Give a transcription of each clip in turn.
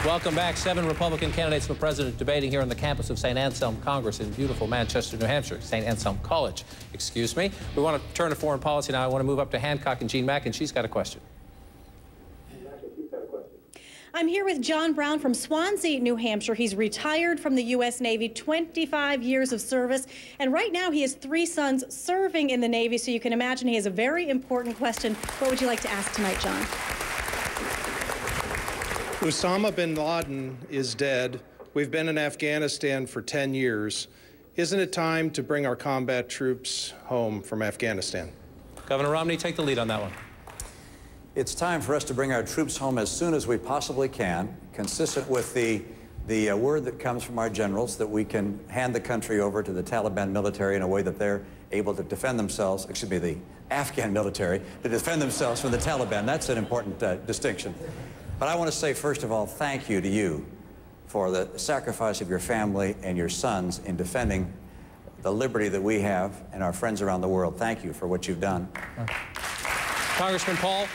Welcome back. 7 Republican candidates for president debating here on the campus of St. Anselm Congress in beautiful Manchester, New Hampshire. St. Anselm College, excuse me. We want to turn to foreign policy now. I want to move up to Hancock and Jean Mack, and she's got a question. I'm here with John Brown from Swansea, New Hampshire. He's retired from the U.S. Navy, 25 years of service, and right now he has 3 sons serving in the Navy, so you can imagine he has a very important question. What would you like to ask tonight, John? Osama bin Laden is dead. We've been in Afghanistan for 10 years. Isn't it time to bring our combat troops home from Afghanistan? Governor Romney, take the lead on that one. It's time for us to bring our troops home as soon as we possibly can, consistent with the word that comes from our generals that we can hand the country over to the Taliban military in a way that they're able to defend themselves, excuse me, the Afghan military, to defend themselves from the Taliban. That's an important distinction. But I want to say, first of all, thank you to you for the sacrifice of your family and your sons in defending the liberty that we have and our friends around the world. Thank you for what you've done. Congressman Paul.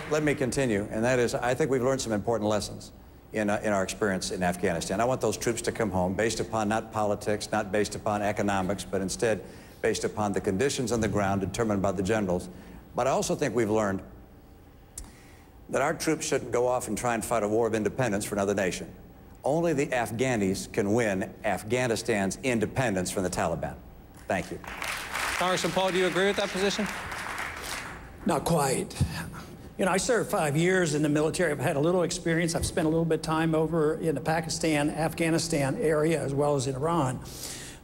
Let me continue, and that is, I think we've learned some important lessons in our experience in Afghanistan. I want those troops to come home based upon not politics, not based upon economics, but instead based upon the conditions on the ground determined by the generals. But I also think we've learned that our troops shouldn't go off and try and fight a war of independence for another nation. Only the Afghanis can win Afghanistan's independence from the Taliban. Thank you. Congressman Paul, do you agree with that position? Not quite. You know, I served 5 years in the military. I've had a little experience. I've spent a little bit of time over in the Pakistan, Afghanistan area, as well as in Iran.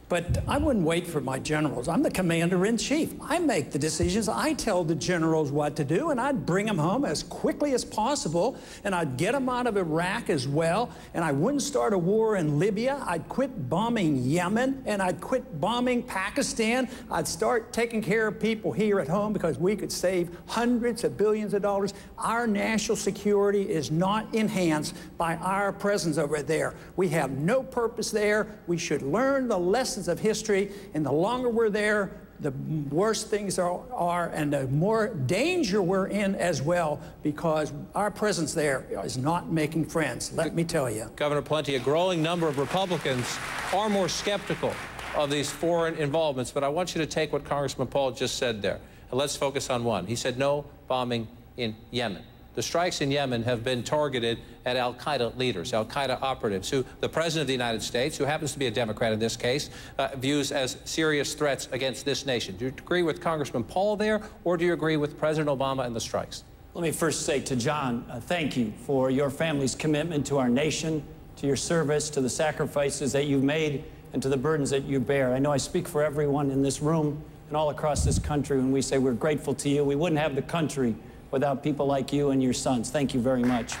But I wouldn't wait for my generals. I'm the commander-in-chief. I make the decisions. I tell the generals what to do, and I'd bring them home as quickly as possible, and I'd get them out of Iraq as well, and I wouldn't start a war in Libya. I'd quit bombing Yemen, and I'd quit bombing Pakistan. I'd start taking care of people here at home because we could save hundreds of billions of dollars. Our national security is not enhanced by our presence over there. We have no purpose there. We should learn the lessons of history, and the longer we're there, the worse things are, and the more danger we're in as well, because our presence there is not making friends, let me tell you. Governor Pawlenty, a growing number of Republicans are more skeptical of these foreign involvements, but I want you to take what Congressman Paul just said there, and let's focus on one. He said no bombing in Yemen. The strikes in Yemen have been targeted at al-Qaeda leaders, al-Qaeda operatives, who the President of the United States, who happens to be a Democrat in this case, views as serious threats against this nation. Do you agree with Congressman Paul there, or do you agree with President Obama and the strikes? Let me first say to John, thank you for your family's commitment to our nation, to your service, to the sacrifices that you've made, and to the burdens that you bear. I know I speak for everyone in this room and all across this country when we say we're grateful to you. We wouldn't have the country without people like you and your sons. Thank you very much.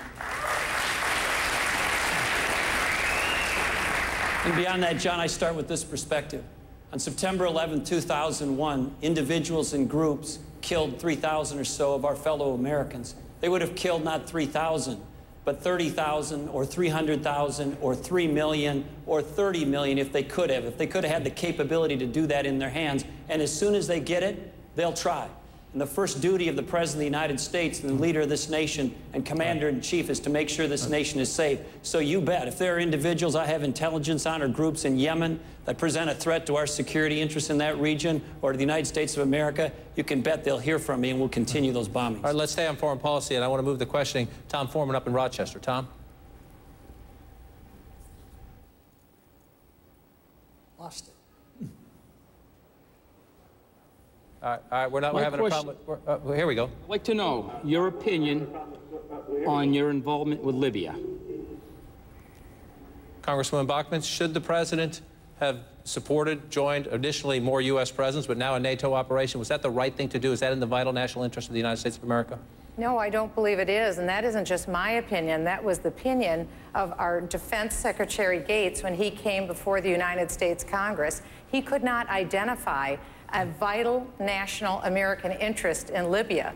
And beyond that, John, I start with this perspective. On September 11, 2001, individuals and groups killed 3,000 or so of our fellow Americans. They would have killed not 3,000, but 30,000 or 300,000 or 3 million or 30 million if they could have had the capability to do that in their hands. And as soon as they get it, they'll try. And the first duty of the President of the United States and the leader of this nation and Commander-in-Chief is to make sure this nation is safe. So you bet, if there are individuals I have intelligence on or groups in Yemen that present a threat to our security interests in that region or to the United States of America, you can bet they'll hear from me and we'll continue those bombings. All right, let's stay on foreign policy, and I want to move the questioning. Tom Foreman up in Rochester. Tom? Lost it. All right, we're having a problem. Here we go. I'd like to know your opinion on your involvement with Libya. Congresswoman Bachmann, should the president have joined initially more U.S. presence, but now a NATO operation? Was that the right thing to do? Is that in the vital national interest of the United States of America? No, I don't believe it is, and that isn't just my opinion. That was the opinion of our Defense Secretary Gates when he came before the United States Congress. He could not identify a vital national American interest in Libya.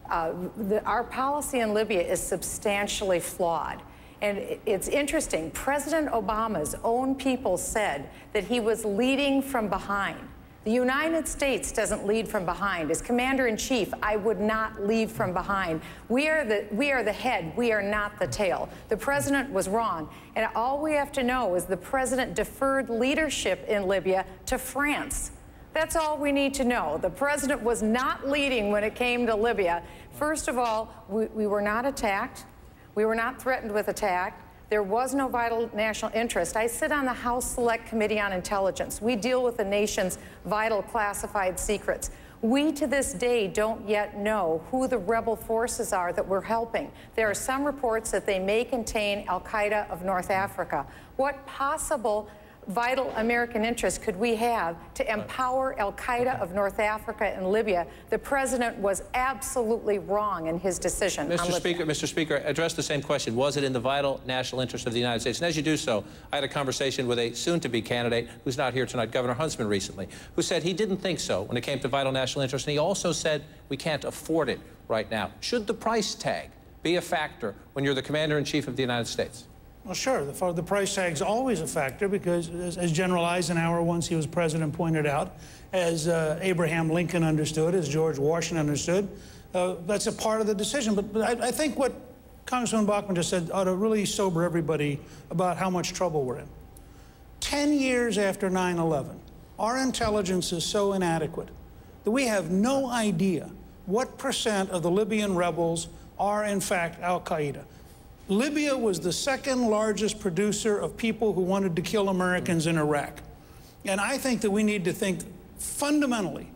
Our policy in Libya is substantially flawed. And it's interesting, President Obama's own people said that he was leading from behind. The United States doesn't lead from behind. As commander-in-chief, I would not lead from behind. We are the head. We are not the tail. The president was wrong. And all we have to know is the president deferred leadership in Libya to France. That's all we need to know. The president was not leading when it came to Libya. First of all, we were not attacked. We were not threatened with attack. There was no vital national interest. I sit on the House Select Committee on Intelligence. We deal with the nation's vital classified secrets. We, to this day, don't yet know who the rebel forces are that we're helping. There are some reports that they may contain al-Qaeda of North Africa. What possible vital American interest could we have to empower al-Qaeda of North Africa and Libya? The president was absolutely wrong in his decision. Mr. Speaker, address the same question. Was it in the vital national interest of the United States? And as you do so, I had a conversation with a soon-to-be candidate who's not here tonight, Governor Huntsman, recently, who said he didn't think so when it came to vital national interest, and he also said we can't afford it right now. Should the price tag be a factor when you're the commander-in-chief of the United States? Well, sure. The price tag's always a factor because, as General Eisenhower, once he was president, pointed out, as Abraham Lincoln understood, as George Washington understood, that's a part of the decision. But I think what Congressman Bachmann just said ought to really sober everybody about how much trouble we're in. 10 years after 9/11, our intelligence is so inadequate that we have no idea what % of the Libyan rebels are, in fact, al-Qaeda. Libya was the second largest producer of people who wanted to kill Americans in Iraq. And I think that we need to think fundamentally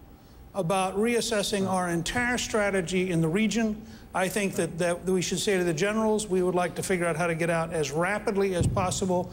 about reassessing our entire strategy in the region. I think that we should say to the generals, we would like to figure out how to get out as rapidly as possible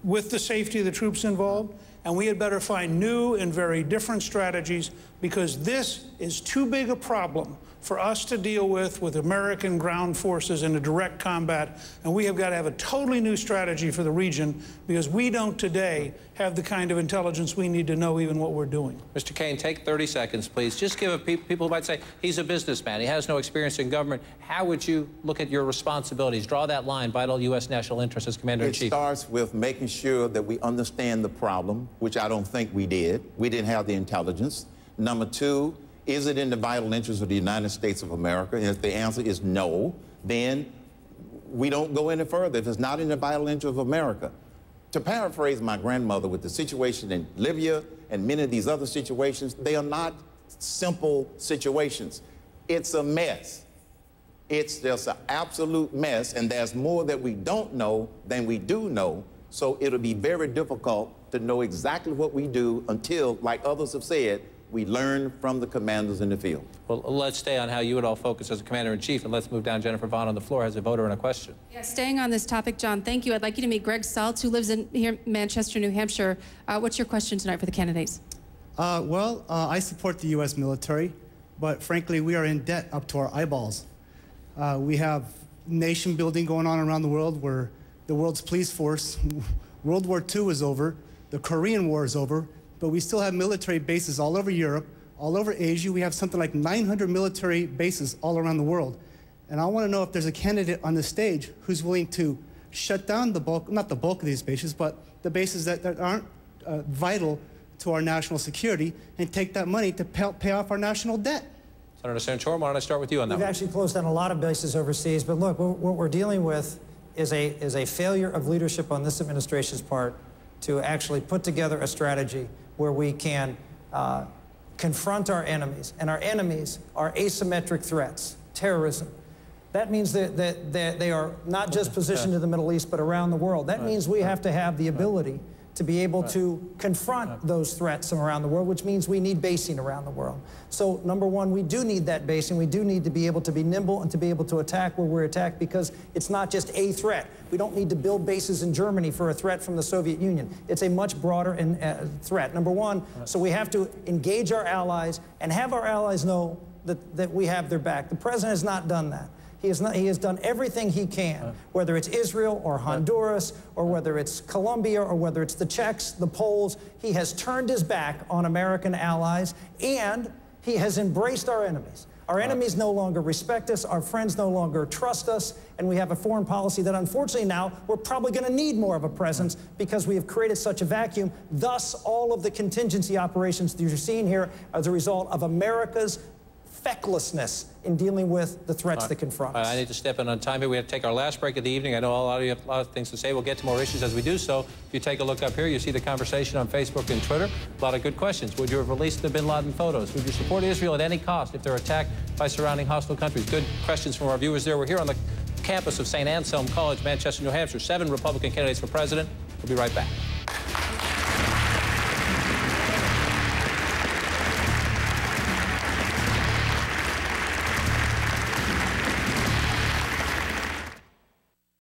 with the safety of the troops involved. And we had better find new and very different strategies because this is too big a problem for us to deal with American ground forces in a direct combat. And we have got to have a totally new strategy for the region because we don't today have the kind of intelligence we need to know even what we're doing. Mr. Cain, take 30 seconds, please. Just give people who might say he's a businessman, he has no experience in government. How would you look at your responsibilities? Draw that line, vital U.S. national interest as Commander-in-Chief. It starts with making sure that we understand the problem, which I don't think we did. We didn't have the intelligence. Number two, is it in the vital interest of the United States of America? And if the answer is no, then we don't go any further. If it's not in the vital interest of America. To paraphrase my grandmother, with the situation in Libya and many of these other situations, they are not simple situations. It's a mess. It's just an absolute mess, and there's more that we don't know than we do know, so it'll be very difficult to know exactly what we do until, like others have said, we learn from the commanders in the field. Well, let's stay on how you would all focus as a commander-in-chief, and let's move down. Jennifer Vaughn on the floor has a voter and a question. Yeah, staying on this topic, John, thank you. I'd like you to meet Greg Saltz, who lives in here, Manchester, New Hampshire. What's your question tonight for the candidates? I support the U.S. military, but frankly, we are in debt up to our eyeballs. We have nation building going on around the world where the world's police force, World War II is over, the Korean War is over, but we still have military bases all over Europe, all over Asia. We have something like 900 military bases all around the world. And I want to know if there's a candidate on the stage who's willing to shut down the bulk, not the bulk of these bases, but the bases that aren't vital to our national security and take that money to pay off our national debt. Senator Santorum, why don't I start with you on that? We've actually closed down a lot of bases overseas, but look, what we're dealing with is a failure of leadership on this administration's part to actually put together a strategy where we can confront our enemies. And our enemies are asymmetric threats, terrorism. That means that they are not just positioned in the Middle East, but around the world. That means we have to have the ability to be able to confront those threats from around the world, which means we need basing around the world. So, number one, we do need that basing. We do need to be able to be nimble and to be able to attack where we're attacked, because it's not just a threat. We don't need to build bases in Germany for a threat from the Soviet Union. It's a much broader threat, number one. So we have to engage our allies and have our allies know that we have their back. The president has not done that. He has done everything he can, whether it's Israel or Honduras, or whether it's Colombia, or whether it's the Czechs, the Poles. He has turned his back on American allies, and he has embraced our enemies. Our enemies no longer respect us, our friends no longer trust us, and we have a foreign policy that unfortunately now we're probably going to need more of a presence because we have created such a vacuum. Thus, all of the contingency operations that you're seeing here are the result of America's fecklessness in dealing with the threats that confront us. I need to step in on time here. We have to take our last break of the evening. I know a lot of you have a lot of things to say. We'll get to more issues as we do so. If you take a look up here, you see the conversation on Facebook and Twitter. A lot of good questions. Would you have released the bin Laden photos? Would you support Israel at any cost if they're attacked by surrounding hostile countries? Good questions from our viewers there. We're here on the campus of St. Anselm College, Manchester, New Hampshire. 7 Republican candidates for president. We'll be right back.